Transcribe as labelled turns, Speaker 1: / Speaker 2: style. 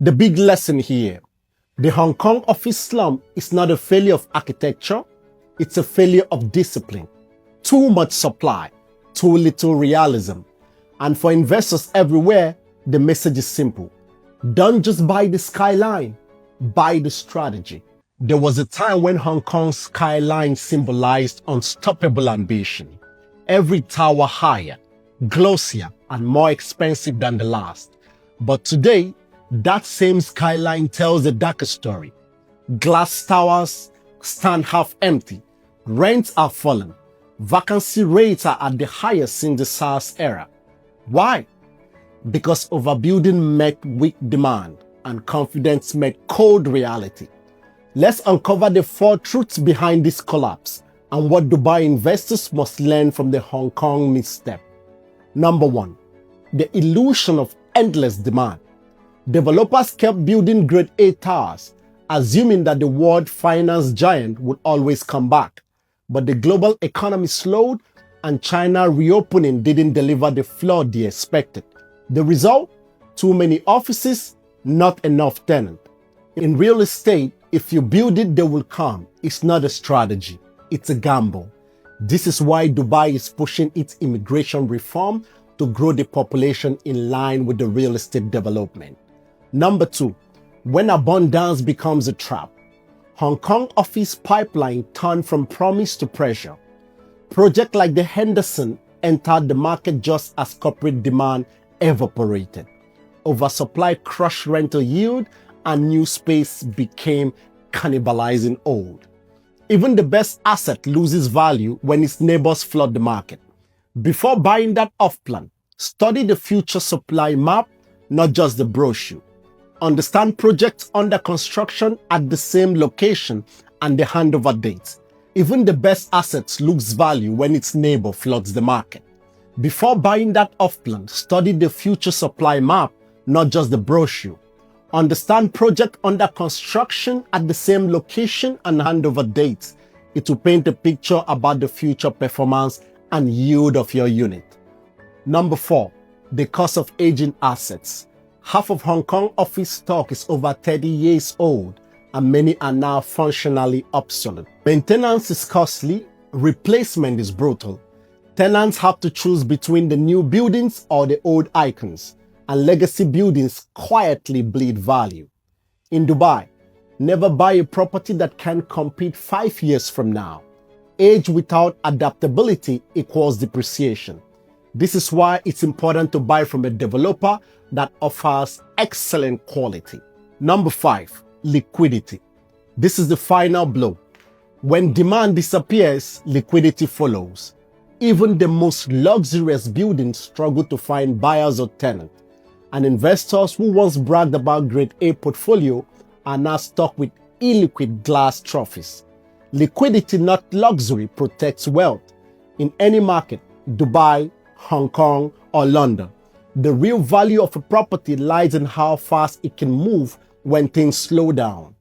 Speaker 1: The big lesson here: the Hong Kong office slum is not a failure of architecture, it's a failure of discipline. Too much supply, too little realism. And for investors everywhere, the message is simple. Don't just buy the skyline, buy the strategy. There was a time when Hong Kong's skyline symbolized unstoppable ambition. Every tower higher, glossier, and more expensive than the last. But today, that same skyline tells a darker story. Glass towers stand half empty, rents are falling, vacancy rates are at the highest since the SARS era. Why? Because overbuilding met weak demand and confidence met cold reality. Let's uncover the 4 truths behind this collapse and what Dubai investors must learn from the Hong Kong misstep. Number 1, the illusion of endless demand. Developers kept building grade A towers, assuming that the world finance giant would always come back. But the global economy slowed and China reopening didn't deliver the flood they expected. The result? Too many offices, not enough tenants. In real estate, if you build it, they will come. It's not a strategy, it's a gamble. This is why Dubai is pushing its immigration reform to grow the population in line with the real estate development. Number 2, when abundance becomes a trap. Hong Kong office pipeline turned from promise to pressure. Projects like the Henderson entered the market just as corporate demand evaporated. Oversupply crushed rental yield and new space became cannibalizing old. Even the best asset loses value when its neighbors flood the market. Before buying that off-plan, study the future supply map, not just the brochure. Understand projects under construction at the same location and the handover dates. Even the best assets lose value when its neighbor floods the market. Before buying that off-plan, study the future supply map, not just the brochure. Understand project under construction at the same location and handover dates. It will paint a picture about the future performance and yield of your unit. Number 4, the cost of aging assets. Half of Hong Kong office stock is over 30 years old and many are now functionally obsolete. Maintenance is costly, replacement is brutal. Tenants have to choose between the new buildings or the old icons, and legacy buildings quietly bleed value. In Dubai, never buy a property that can compete 5 years from now. Age without adaptability equals depreciation. This is why it's important to buy from a developer that offers excellent quality. Number 5, liquidity. This is the final blow. When demand disappears, liquidity follows. Even the most luxurious buildings struggle to find buyers or tenants. And investors who once bragged about grade A portfolio are now stuck with illiquid glass trophies. Liquidity, not luxury, protects wealth. In any market, Dubai, Hong Kong, or London, the real value of a property lies in how fast it can move when things slow down.